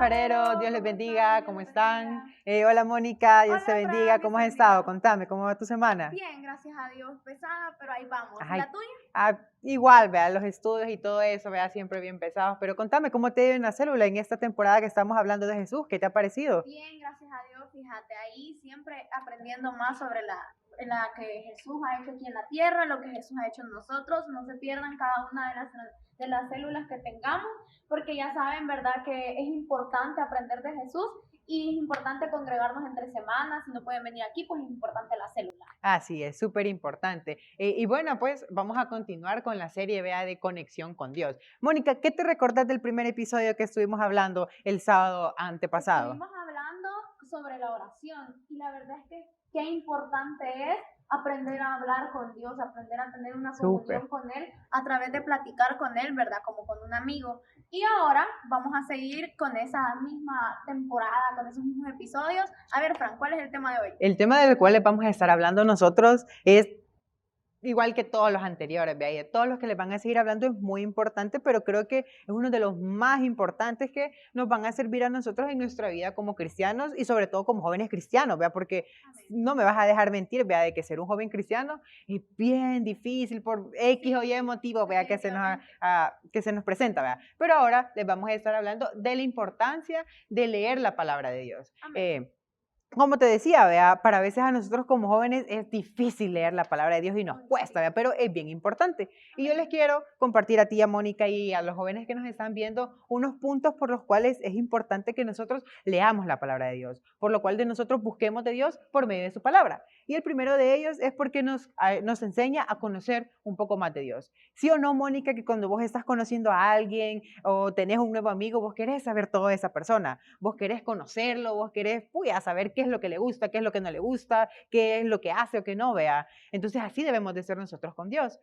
Alfarero, Dios les bendiga, ¿cómo están? Hola Mónica, Dios te Hola, bendiga, Fran, ¿cómo Dios has te estado? bendiga. Contame, ¿cómo va tu semana? Bien, gracias a Dios. Pesada, pero ahí vamos. ¿Y Ay, la tuya? igual, vea, los estudios y todo eso, vea, siempre bien pesados, pero contame, ¿cómo te ha ido en la célula en esta temporada que estamos hablando de Jesús? ¿Qué te ha parecido? Bien, gracias a Dios. Fíjate, ahí siempre aprendiendo más sobre la que Jesús ha hecho aquí en la tierra, lo que Jesús ha hecho en nosotros. No se pierdan cada una de las células que tengamos, porque ya saben, ¿verdad?, que es importante aprender de Jesús y es importante congregarnos entre semanas. Si no pueden venir aquí, pues es importante la célula. Así es, súper importante. Y bueno, pues vamos a continuar con la serie, vea, de conexión con Dios. Mónica, ¿qué te recordás del primer episodio que estuvimos hablando el sábado antepasado? Estuvimos hablando sobre la oración y la verdad es que qué importante es aprender a hablar con Dios, aprender a tener una Súper. comunión con Él a través de platicar con Él, ¿verdad? Como con un amigo. Y ahora vamos a seguir con esa misma temporada, con esos mismos episodios. A ver, Fran, ¿cuál es el tema de hoy? El tema del cual les vamos a estar hablando nosotros es igual que todos los anteriores, vea, y de todos los que les van a seguir hablando es muy importante, pero creo que es uno de los más importantes que nos van a servir a nosotros en nuestra vida como cristianos y sobre todo como jóvenes cristianos, vea, porque Amén. no me vas a dejar mentir, vea, de que ser un joven cristiano es bien difícil por X o Y motivo, vea, Definitivamente. que se nos presenta, vea. Pero ahora les vamos a estar hablando de la importancia de leer la palabra de Dios. Amén. Como te decía, vea, para veces a nosotros como jóvenes es difícil leer la palabra de Dios y nos Muy cuesta, difícil. vea, pero es bien importante. Y yo les Amén. quiero compartir a ti, a Mónica y a los jóvenes que nos están viendo unos puntos por los cuales es importante que nosotros leamos la palabra de Dios, por lo cual de nosotros busquemos de Dios por medio de su palabra. Y el primero de ellos es porque nos enseña a conocer un poco más de Dios. ¿Sí o no, Mónica, que cuando vos estás conociendo a alguien o tenés un nuevo amigo, vos querés saber todo de esa persona? Vos querés conocerlo, vos querés, a saber qué es lo que le gusta, qué es lo que no le gusta, qué es lo que hace o qué no, vea. Entonces así debemos de ser nosotros con Dios.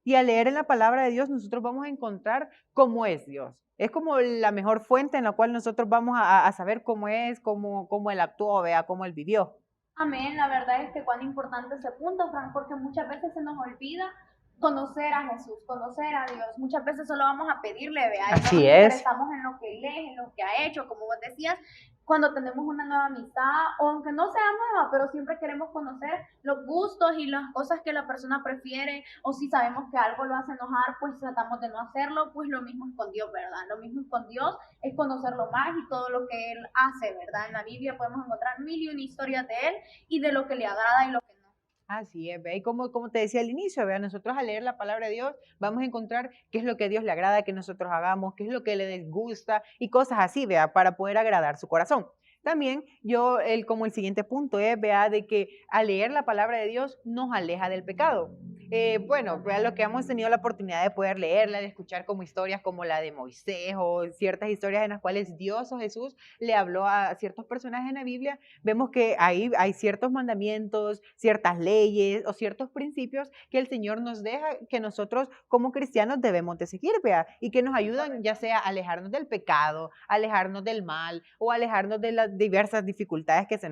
Y al leer en la palabra de Dios, nosotros vamos a encontrar cómo es Dios. Es como la mejor fuente en la cual nosotros vamos a saber cómo es, cómo él actuó, vea, cómo él vivió. Amén, la verdad es que cuán importante ese punto, Fran, porque muchas veces se nos olvida conocer a Jesús, conocer a Dios. Muchas veces solo vamos a pedirle, vea, y no nos Así es. interesamos en lo que Él es, en lo que ha hecho, como vos decías, cuando tenemos una nueva amistad, o aunque no sea nueva, pero siempre queremos conocer los gustos y las cosas que la persona prefiere, o si sabemos que algo lo hace enojar, pues tratamos de no hacerlo, pues lo mismo es con Dios, ¿verdad? Lo mismo es con Dios, es conocerlo más y todo lo que Él hace, ¿verdad? En la Biblia podemos encontrar mil y una historias de Él y de lo que le agrada y lo que no. Así es, ve, y como te decía al inicio, vea, nosotros al leer la palabra de Dios vamos a encontrar qué es lo que a Dios le agrada que nosotros hagamos, qué es lo que le disgusta y cosas así, vea, para poder agradar su corazón. También como el siguiente punto es, vea, de que al leer la palabra de Dios nos aleja del pecado. Bueno, vea lo que hemos tenido la oportunidad de poder leerla, de escuchar como historias como la de Moisés o ciertas historias en las cuales Dios o Jesús le habló a ciertos personajes en la Biblia, vemos que ahí hay ciertos mandamientos, ciertas leyes o ciertos principios que el Señor nos deja que nosotros como cristianos debemos de seguir, vea, y que nos Sí, ayudan ya correcto. sea a alejarnos del pecado, alejarnos del mal o alejarnos de las diversas dificultades que se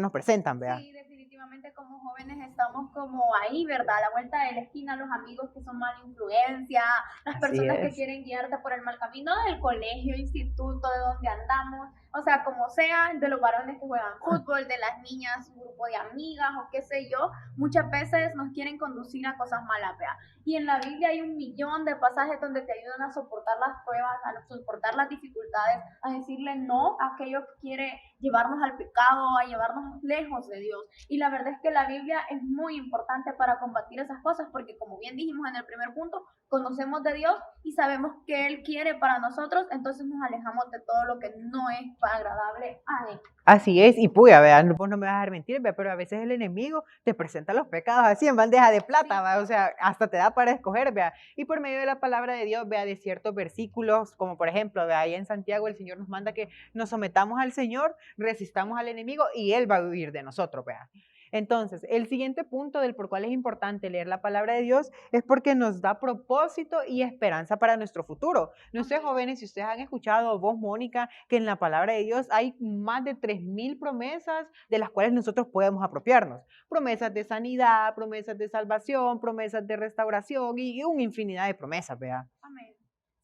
nos presentan, vea. Sí, definitivamente como jóvenes estamos como ahí, ¿verdad? A la vuelta de la esquina, los amigos que son mala influencia, las Así personas que es. quieren guiarte por el mal camino del colegio, instituto, de donde andamos, o sea, como sea, de los varones que juegan fútbol, de las niñas, un grupo de amigas o qué sé yo, muchas veces nos quieren conducir a cosas malas, vea. Y en la Biblia hay un millón de pasajes donde te ayudan a soportar las pruebas, a soportar las dificultades, a decirle no a aquello que quiere llevarnos al pecado, a llevarnos lejos de Dios. Y la verdad es que la Biblia es muy importante para combatir esas cosas, porque como bien dijimos en el primer punto, conocemos de Dios y sabemos que Él quiere para nosotros, entonces nos alejamos de todo lo que no es agradable a Él. Así es, y puya, vea, vos no me vas a dejar mentir, vea, pero a veces el enemigo te presenta los pecados así en bandeja de plata, Sí, vea, o sea, hasta te da para escoger, vea, y por medio de la palabra de Dios, vea, de ciertos versículos, como por ejemplo, vea, ahí en Santiago el Señor nos manda que nos sometamos al Señor, resistamos al enemigo y Él va a huir de nosotros, vea. Entonces, el siguiente punto del por cual es importante leer la palabra de Dios es porque nos da propósito y esperanza para nuestro futuro. No sé, amén. jóvenes, si ustedes han escuchado, vos, Mónica, que en la palabra de Dios hay más de 3000 promesas de las cuales nosotros podemos apropiarnos. Promesas de sanidad, promesas de salvación, promesas de restauración y una infinidad de promesas, vea. Amén.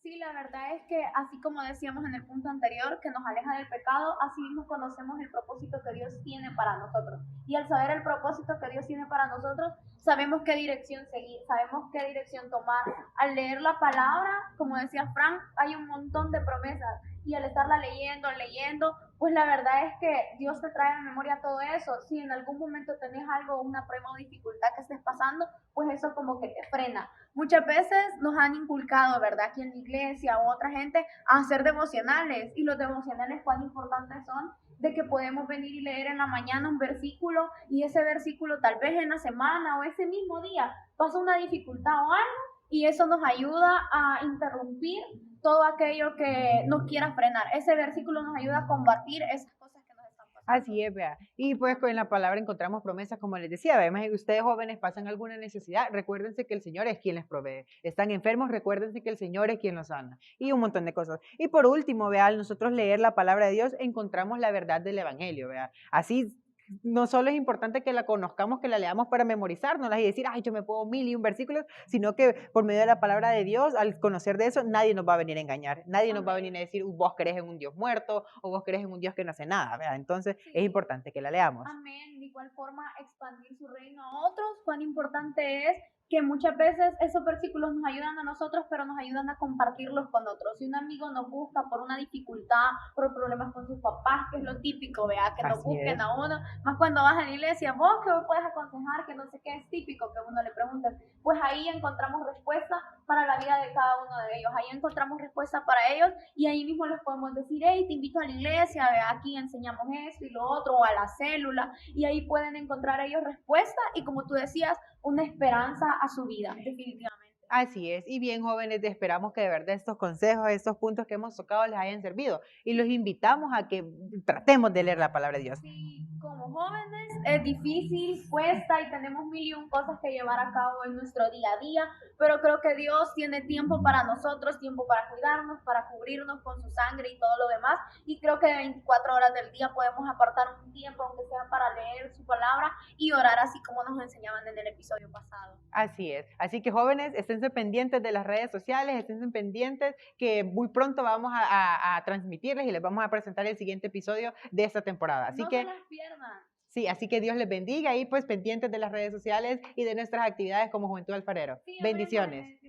Sí, la verdad es que así como decíamos en el punto anterior, que nos aleja del pecado, así mismo conocemos el propósito que Dios tiene para nosotros. Y al saber el propósito que Dios tiene para nosotros, sabemos qué dirección seguir, sabemos qué dirección tomar. Al leer la palabra, como decía Frank, hay un montón de promesas. Y al estarla leyendo, pues la verdad es que Dios te trae a memoria todo eso. Si en algún momento tenés algo, una prueba o dificultad que estés pasando, pues eso como que te frena. Muchas veces nos han inculcado, ¿verdad? Aquí en la iglesia o otra gente a hacer devocionales. Y los devocionales, cuán importantes son, de que podemos venir y leer en la mañana un versículo y ese versículo tal vez en la semana o ese mismo día pasa una dificultad o algo y eso nos ayuda a interrumpir todo aquello que nos quiera frenar. Ese versículo nos ayuda a combatir esas cosas que nos están pasando. Así es, vea. Y pues con la palabra encontramos promesas, como les decía, vea, ustedes jóvenes pasan alguna necesidad, recuérdense que el Señor es quien les provee. Están enfermos, recuérdense que el Señor es quien los sana. Y un montón de cosas. Y por último, vea, al nosotros leer la palabra de Dios, encontramos la verdad del Evangelio, vea. Así no solo es importante que la conozcamos, que la leamos para memorizárnoslas y decir, ay, yo me puedo 1000 y un versículos, sino que por medio de la palabra de Dios, al conocer de eso, nadie nos va a venir a engañar, nadie nos va a venir a decir, vos crees en un Dios muerto o vos crees en un Dios que no hace nada, ¿verdad? Entonces es importante que la leamos. Amén. De igual forma, expandir su reino a otros, cuán importante es que muchas veces esos versículos nos ayudan a nosotros, pero nos ayudan a compartirlos con otros. Si un amigo nos busca por una dificultad, por problemas con sus papás, que es lo típico, vea, que nos busquen a uno, más cuando vas a la iglesia, vos que me puedes aconsejar, que no sé qué, es típico que uno le pregunte, pues ahí encontramos respuesta para la vida de cada uno de ellos, ahí encontramos respuesta para ellos y ahí mismo les podemos decir, hey, te invito a la iglesia, vea, aquí enseñamos esto y lo otro, o a la célula, y ahí pueden encontrar ellos respuesta y como tú decías, una esperanza a su vida, definitivamente. Así es, y bien jóvenes, esperamos que de verdad estos consejos, estos puntos que hemos tocado les hayan servido y los invitamos a que tratemos de leer la palabra de Dios. Sí, como jóvenes es difícil, cuesta y tenemos 1001 cosas que llevar a cabo en nuestro día a día, pero creo que Dios tiene tiempo para nosotros, tiempo para cuidarnos, para cubrirnos con su sangre y todo lo demás, y creo que de 24 horas del día podemos apartar un tiempo, aunque sea para leer su palabra y orar así como nos enseñaban en el episodio pasado. Así es, así que jóvenes, esténse pendientes de las redes sociales, esténse pendientes que muy pronto vamos a transmitirles y les vamos a presentar el siguiente episodio de esta temporada. Así no que se las pierdan. Sí, así que Dios les bendiga y pues pendientes de las redes sociales y de nuestras actividades como Juventud Alfarero. Sí, bendiciones.